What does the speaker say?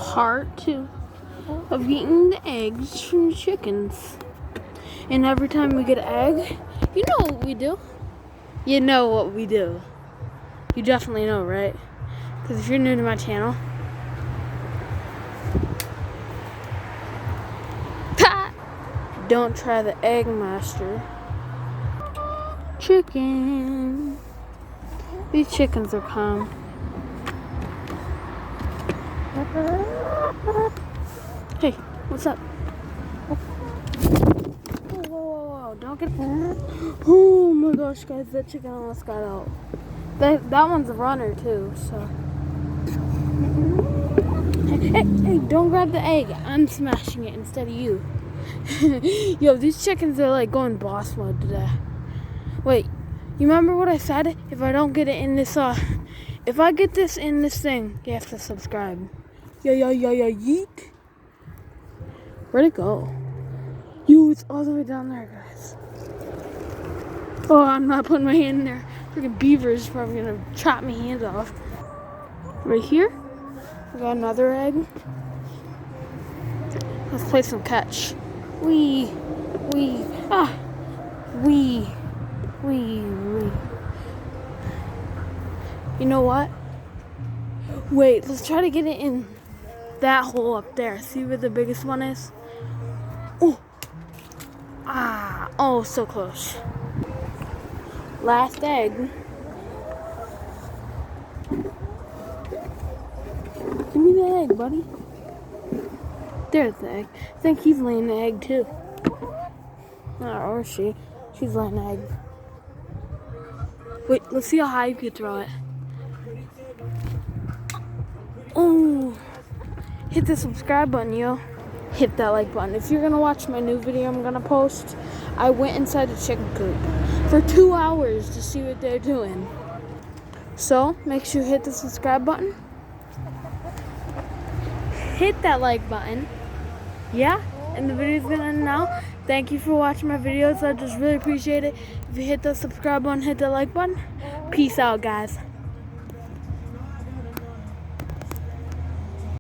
part 2 of eating the eggs from the chickens. And every time we get an egg, you know what we do. You know what we do. You definitely know, right? Because if you're new to my channel, don't try the Egg Master. Chicken. These chickens are calm. Hey, what's up? Whoa, don't get... Oh my gosh, guys, that chicken almost got out. That one's a runner, too, so... Hey, don't grab the egg. I'm smashing it instead of you. Yo, these chickens are like going boss mode today. Wait, you remember what I said? If I don't get it in this, if I get this in this thing, you have to subscribe. Yeah, yeet. Where'd it go? Yo, it's all the way down there, guys. Oh, I'm not putting my hand in there. Freaking beaver's probably gonna chop my hands off. Right here, we got another egg. Let's play some catch. Wee. You know what? Wait, let's try to get it in that hole up there. See where the biggest one is? Oh, so close. Last egg. Give me the egg, buddy. There's the egg. I think he's laying the egg too. Or she. She's laying the egg. Wait, let's see how high you can throw it. Oh, hit the subscribe button, yo. Hit that like button. If you're gonna watch my new video I'm gonna post, I went inside the chicken coop for 2 hours to see what they're doing. So make sure you hit the subscribe button. Hit that like button. Yeah, and the video's gonna end now. Thank you for watching my videos. I just really appreciate it. If you hit the subscribe button, hit the like button. Peace out, guys.